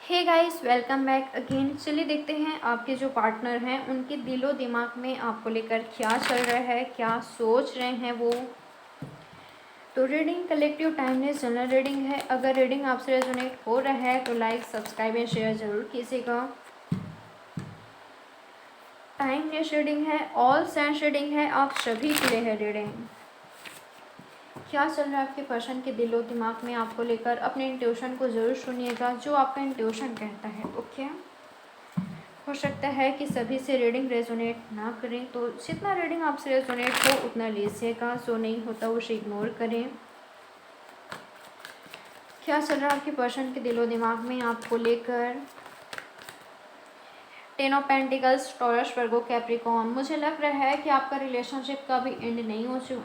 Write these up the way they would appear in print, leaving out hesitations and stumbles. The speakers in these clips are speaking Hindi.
हे गाइस, वेलकम बैक अगेन। चलिए देखते हैं आपके जो पार्टनर हैं उनके दिलो दिमाग में आपको लेकर क्या चल रहा है, क्या सोच रहे हैं वो। तो reading collective timeless general reading है। अगर रीडिंग आपसे रेजोनेट हो रहा है तो लाइक सब्सक्राइब एंड शेयर ज़रूर कीजिएगा। टाइमलेस रीडिंग है, ऑल सेंस रीडिंग है, आप सभी के लिए है रीडिंग। क्या चल रहा है आपके पर्सन के दिलो दिमाग में आपको लेकर, अपने इंट्यूशन को ज़रूर सुनिएगा जो आपका इंट्यूशन कहता है। ओके, हो सकता है कि सभी से रीडिंग रेजोनेट ना करें, तो जितना रीडिंग आपसे रेजोनेट हो उतना लीजिएगा, जो नहीं होता उसे इग्नोर करें। क्या चल रहा है आपके पर्सन के दिलो दिमाग में आपको लेकर। 10 of pentacles, taurus, Virgo, Capricorn. मुझे लग रहा है कि आपका रिलेशनशिप का भी एंड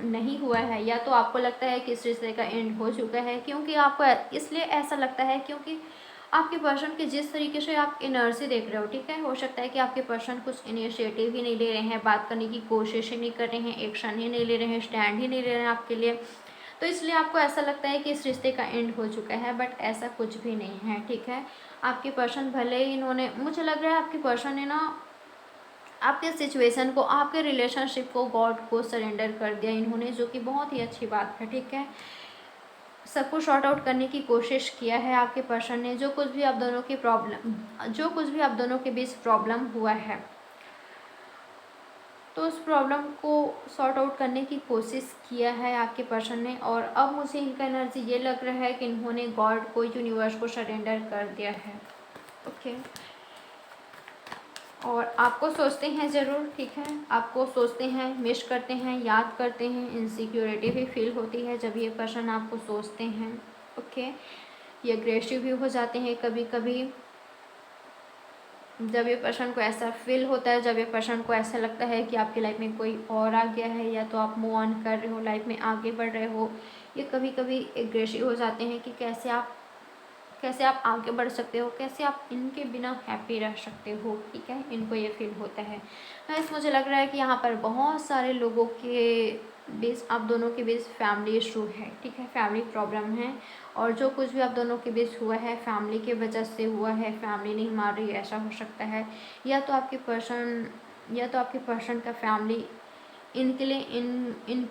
नहीं हुआ है, या तो आपको लगता है कि इस रिश्ते का एंड हो चुका है। क्योंकि आपको इसलिए ऐसा लगता है क्योंकि आपके पर्सन के जिस तरीके से आप एनर्जी देख रहे हो, ठीक है, हो सकता है कि आपके पर्सन कुछ इनिशिएटिव ही नहीं ले रहे हैं, बात करने की कोशिश ही नहीं कर रहे हैं, एक्शन ही नहीं ले रहे हैं, स्टैंड ही नहीं ले रहे हैं आपके लिए। तो इसलिए आपको ऐसा लगता है कि इस रिश्ते का एंड हो चुका है, बट ऐसा कुछ भी नहीं है, ठीक है। आपके पर्सन भले ही इन्होंने, मुझे लग रहा है आपके पर्सन ने ना आपके सिचुएशन को, आपके रिलेशनशिप को गॉड को सरेंडर कर दिया इन्होंने, जो कि बहुत ही अच्छी बात है, ठीक है। सब कुछ सॉर्ट आउट करने की कोशिश किया है आपके पर्सन ने। जो कुछ भी आप दोनों की प्रॉब्लम, जो कुछ भी आप दोनों के बीच प्रॉब्लम हुआ है, तो उस प्रॉब्लम को सॉर्ट आउट करने की कोशिश किया है आपके पर्सन ने। और अब मुझे इनका एनर्जी ये लग रहा है कि इन्होंने गॉड को, यूनिवर्स को सरेंडर कर दिया है। ओके, और आपको सोचते हैं ज़रूर, ठीक है, आपको सोचते हैं, मिस करते हैं, याद करते हैं, इनसिक्योरिटी भी फील होती है जब ये पर्सन आपको सोचते हैं। ओके, ये अग्रेसिव भी हो जाते हैं कभी कभी, जब ये पर्सन को ऐसा फील होता है, जब ये पर्सन को ऐसा लगता है कि आपकी लाइफ में कोई और आ गया है, या तो आप मूव ऑन कर रहे हो, लाइफ में आगे बढ़ रहे हो। ये कभी कभी एग्रेसिव हो जाते हैं कि कैसे आप आगे बढ़ सकते हो, कैसे आप इनके बिना हैप्पी रह सकते हो, ठीक है, इनको ये फील होता है। गाइस, मुझे लग रहा है कि यहाँ पर बहुत सारे लोगों के बीच, आप दोनों के बीच फैमिली इशू है, ठीक है, फैमिली प्रॉब्लम है। और जो कुछ भी आप दोनों के बीच हुआ है फैमिली के वजह से हुआ है, फैमिली नहीं मान रही, ऐसा हो सकता है। या तो आपके पर्सन का फैमिली इनके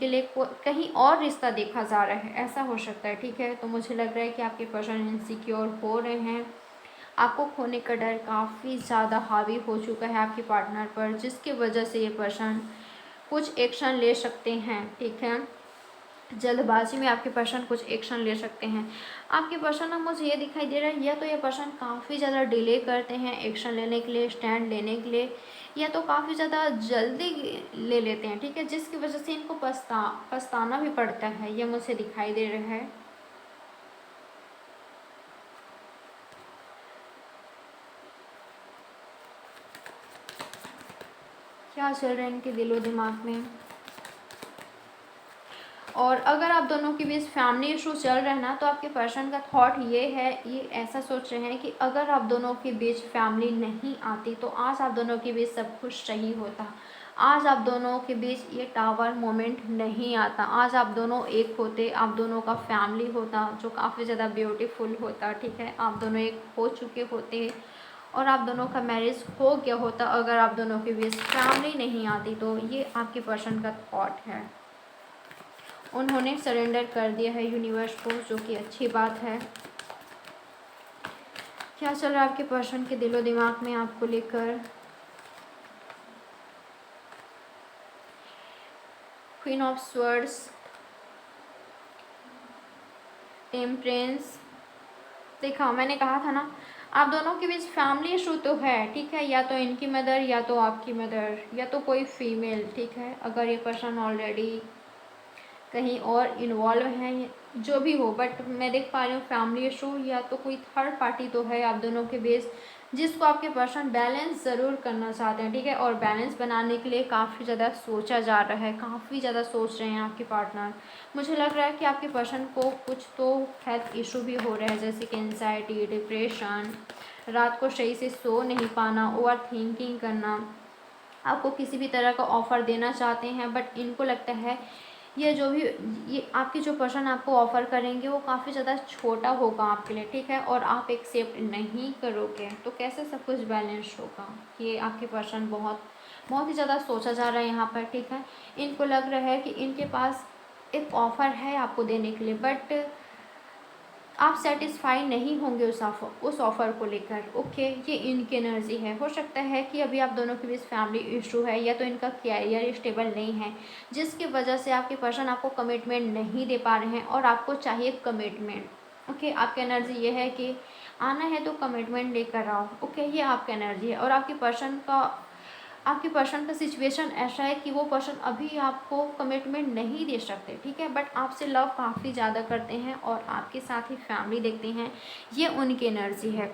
लिए कहीं और रिश्ता देखा जा रहा है, ऐसा हो सकता है, ठीक है। तो मुझे लग रहा है कि आपके पर्सन इनसिक्योर हो रहे हैं, आपको खोने का डर काफ़ी ज़्यादा हावी हो चुका है आपके पार्टनर पर, जिसकी वजह से ये पर्सन कुछ एक्शन ले सकते हैं, ठीक है। जल्दबाजी में आपके पर्सन कुछ एक्शन ले सकते हैं। आपके पर्सन, अब मुझे ये दिखाई दे रहा है, या तो ये पर्सन काफ़ी ज़्यादा डिले करते हैं एक्शन लेने के लिए, स्टैंड लेने के लिए, या तो काफ़ी ज़्यादा जल्दी ले लेते हैं, ठीक है, जिसकी वजह से इनको पछताना भी पड़ता है, ये मुझे दिखाई दे रहा है। क्या चल रहा है इनके दिलो दिमाग में। और अगर आप दोनों के बीच फैमिली इशू चल रहा है ना, तो आपके पर्सन का थॉट ये है, ये ऐसा सोच रहे हैं कि अगर आप दोनों के बीच फैमिली नहीं आती तो आज आप दोनों के बीच सब कुछ सही होता, आज आप दोनों के बीच ये टावर मोमेंट नहीं आता, आज आप दोनों एक होते, आप दोनों का फैमिली होता जो काफ़ी ज़्यादा ब्यूटीफुल होता, ठीक है, आप दोनों एक हो चुके होते और आप दोनों का मैरिज हो गया होता। अगर आप दोनों के बीच फैमिली नहीं आती, तो ये आपके पर्सन का थॉट है। उन्होंने सरेंडर कर दिया है यूनिवर्स को, जो कि अच्छी बात है। क्या चल रहा है आपके पर्सन के दिलो दिमाग में आपको लेकर। Queen of swords, temperance. देखा, मैंने कहा था ना, आप दोनों के बीच फैमिली इशू तो है, ठीक है, या तो इनकी मदर या तो आपकी मदर, या तो कोई फीमेल, ठीक है। अगर ये पर्सन ऑलरेडी कहीं और इन्वॉल्व हैं, जो भी हो, बट मैं देख पा रही हूँ फैमिली इशू, या तो कोई थर्ड पार्टी तो है आप दोनों के बीच, जिसको आपके पर्सन बैलेंस ज़रूर करना चाहते हैं, ठीक है। और बैलेंस बनाने के लिए काफ़ी ज़्यादा सोचा जा रहा है, काफ़ी ज़्यादा सोच रहे हैं आपके पार्टनर। मुझे लग रहा है कि आपके पर्सन को कुछ तो हेल्थ इशू भी हो रहा है, जैसे कि एंजाइटी, डिप्रेशन, रात को सही से सो नहीं पाना, ओवर थिंकिंग करना। आपको किसी भी तरह का ऑफ़र देना चाहते हैं, बट इनको लगता है ये जो भी ये आपकी जो पर्सन आपको ऑफ़र करेंगे वो काफ़ी ज़्यादा छोटा होगा आपके लिए, ठीक है, और आप एक्सेप्ट नहीं करोगे तो कैसे सब कुछ बैलेंस होगा। ये आपके पर्सन बहुत बहुत ही ज़्यादा सोचा जा रहा है यहाँ पर, ठीक है। इनको लग रहा है कि इनके पास एक ऑफ़र है आपको देने के लिए, बट आप सेटिस्फाई नहीं होंगे उस ऑफ़र को लेकर, ओके। ये इनकी एनर्जी है। हो सकता है कि अभी आप दोनों के बीच फैमिली इशू है, या तो इनका कैरियर स्टेबल नहीं है, जिसकी वजह से आपके पर्सन आपको कमिटमेंट नहीं दे पा रहे हैं और आपको चाहिए कमिटमेंट, ओके। आपकी एनर्जी ये है कि आना है तो कमिटमेंट लेकर आओ, ओके। ये आपकी एनर्जी है। और आपके पर्सन का सिचुएशन ऐसा है कि वो पर्सन अभी आपको कमिटमेंट नहीं दे सकते, ठीक है, बट आपसे लव काफ़ी ज़्यादा करते हैं और आपके साथ ही फैमिली देखते हैं। ये उनकी एनर्जी है।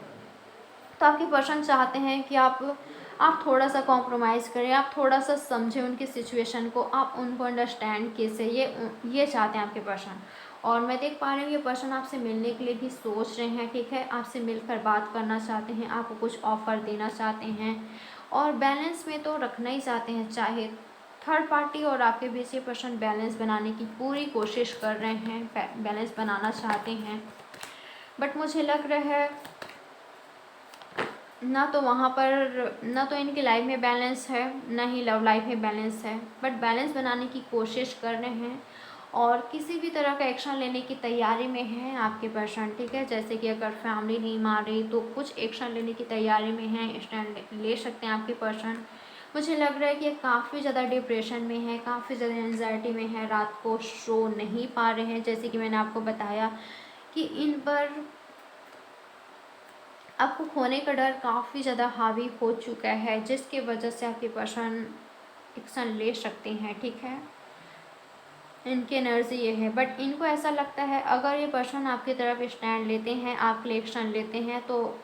तो आपके पर्सन चाहते हैं कि आप थोड़ा सा कॉम्प्रोमाइज़ करें, आप थोड़ा सा समझें उनकी सिचुएशन को, आप उनको अंडरस्टैंड कैसे, ये चाहते हैं आपके पर्सन। और मैं देख पा रही हूँ ये पर्सन आपसे मिलने के लिए भी सोच रहे हैं, ठीक है, आपसे मिलकर बात करना चाहते हैं, आपको कुछ ऑफ़र देना चाहते हैं और बैलेंस में तो रखना ही चाहते हैं। चाहे थर्ड पार्टी और आपके बीच ये पर्सन बैलेंस बनाने की पूरी कोशिश कर रहे हैं, बैलेंस बनाना चाहते हैं, बट मुझे लग रहा है ना तो वहाँ पर ना तो इनकी लाइफ में बैलेंस है, ना ही लव लाइफ में बैलेंस है, बट बैलेंस बनाने की कोशिश कर रहे हैं और किसी भी तरह का एक्शन लेने की तैयारी में है आपके पर्सन, ठीक है। जैसे कि अगर फैमिली नहीं मान रही तो कुछ एक्शन लेने की तैयारी में है, स्टैंड ले सकते हैं आपके पर्सन। मुझे लग रहा है कि काफ़ी ज़्यादा डिप्रेशन में है, काफ़ी ज़्यादा एंजाइटी में है, रात को सो नहीं पा रहे हैं। जैसे कि मैंने आपको बताया कि इन पर आपको खोने का डर काफ़ी ज़्यादा हावी हो चुका है, जिसकी वजह से आपके पर्सन एक्शन ले सकते हैं, ठीक है। इनकी एनर्जी ये है, बट इनको ऐसा लगता है अगर ये पर्सन आपकी तरफ स्टैंड लेते हैं, आपके लिए एक्शन लेते हैं, तो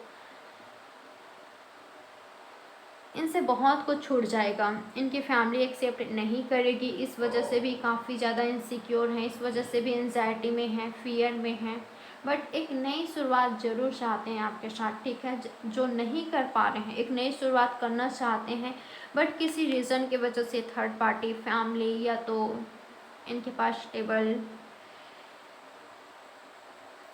इनसे बहुत कुछ छूट जाएगा। इनकी फैमिली एक्सेप्ट नहीं करेगी, इस वजह से भी काफ़ी ज़्यादा इनसिक्योर हैं, इस वजह से भी एंजाइटी में हैं, फियर में हैं, बट एक नई शुरुआत ज़रूर चाहते हैं आपके साथ, ठीक है। जो नहीं कर पा रहे हैं, एक नई शुरुआत करना चाहते हैं, बट किसी रीज़न की वजह से थर्ड पार्टी, फैमिली, या तो इनके पास स्टेबल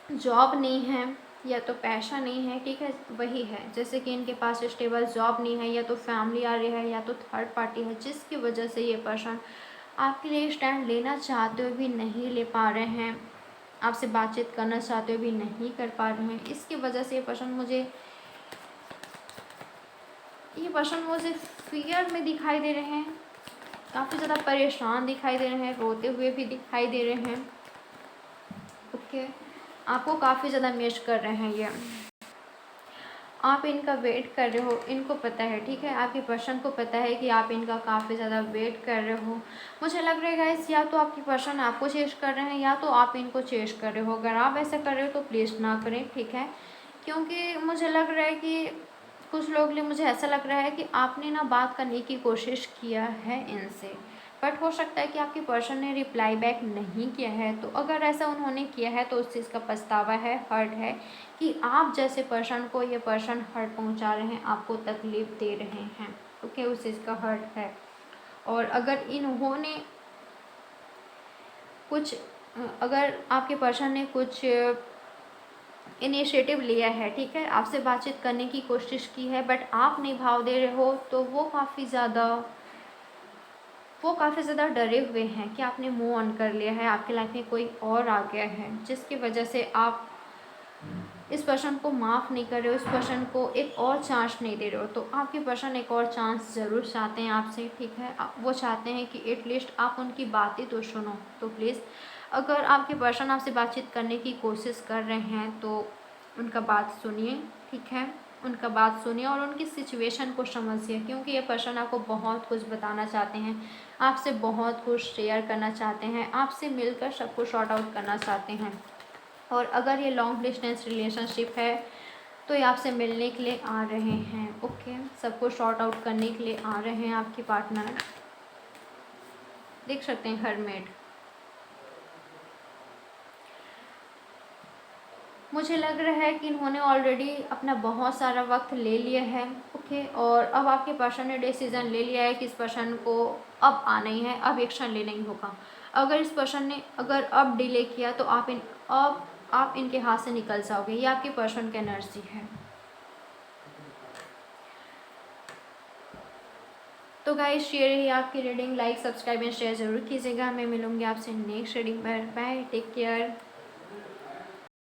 जॉब नहीं है, या तो पैसा नहीं है, ठीक है, वही है। जैसे कि इनके पास स्टेबल जॉब नहीं है, या तो फैमिली आ रही है, या तो थर्ड पार्टी है, जिसकी वजह से ये पर्सन आपके लिए स्टैंड लेना चाहते हुए भी नहीं ले पा रहे हैं, आपसे बातचीत करना चाहते हुए भी नहीं कर पा रहे हैं। इसकी वजह से ये पर्सन मुझे फियर में दिखाई दे रहे हैं, काफ़ी ज़्यादा परेशान दिखाई दे रहे हैं, रोते हुए भी दिखाई दे रहे हैं, ओके। आपको काफ़ी ज़्यादा मिस कर रहे हैं ये, आप इनका वेट कर रहे हो, इनको पता है, ठीक है। आपके पर्सन को पता है कि आप इनका काफ़ी ज़्यादा वेट कर रहे हो। मुझे लग रहा है गाइस, या तो आपकी पर्सन आपको चेस कर रहे हैं, या तो आप इनको चेस कर रहे हो। अगर आप ऐसा कर रहे हो तो प्लीज़ ना करें, ठीक है, क्योंकि मुझे लग रहा है कि कुछ लोग लिए मुझे ऐसा लग रहा है कि आपने ना बात करने की कोशिश किया है इनसे, बट हो सकता है कि आपके पर्सन ने रिप्लाई बैक नहीं किया है। तो अगर ऐसा उन्होंने किया है तो उस चीज़ का पछतावा है, हर्ट है कि आप जैसे पर्सन को ये पर्सन हर्ट पहुंचा रहे हैं, आपको तकलीफ़ दे रहे हैं, ओके, उस चीज़ का हर्ट है। और अगर आपके पर्सन ने कुछ इनिशिएटिव लिया है, ठीक है, आपसे बातचीत करने की कोशिश की है, बट आप नहीं भाव दे रहे हो, तो वो काफ़ी ज़्यादा डरे हुए हैं कि आपने मूव ऑन कर लिया है, आपकी लाइफ में कोई और आ गया है, जिसकी वजह से आप इस पर्सन को माफ़ नहीं कर रहे हो, इस पर्सन को एक और चांस नहीं दे रहे हो। तो आपके पर्सन एक और चांस ज़रूर चाहते हैं आपसे, ठीक है। वो चाहते हैं कि एटलीस्ट आप उनकी बातें तो सुनो। तो प्लीज़, अगर आपके पर्सन आपसे बातचीत करने की कोशिश कर रहे हैं तो उनका बात सुनिए, ठीक है, उनका बात सुनिए और उनकी सिचुएशन को समझिए, क्योंकि ये पर्सन आपको बहुत कुछ बताना चाहते हैं, आपसे बहुत कुछ शेयर करना चाहते हैं, आपसे मिलकर सब कुछ सॉर्ट आउट करना चाहते हैं। और अगर ये लॉन्ग डिस्टेंस रिलेशनशिप है तो ये आपसे मिलने के लिए आ रहे हैं, ओके, सब कुछ सॉर्ट आउट करने के लिए आ रहे हैं आपके पार्टनर। देख सकते हैं हरमेट। मुझे लग रहा है कि इन्होंने ऑलरेडी अपना बहुत सारा वक्त ले लिया है, ओके, और अब आपके पर्सन ने डिसीज़न ले लिया है कि इस पर्सन को अब आना ही है, अब एक्शन लेना ही होगा। अगर इस पर्सन ने अगर अब डिले किया तो आप इनके हाथ से निकल जाओगे। ये आपके पर्सन की एनर्जी है। तो गाइस ये रही आपकी reading. Like, subscribe and share जरूर कीजिएगा। मैं मिलूंगी आपसे नेक्स्ट रीडिंग पर। Bye, take care.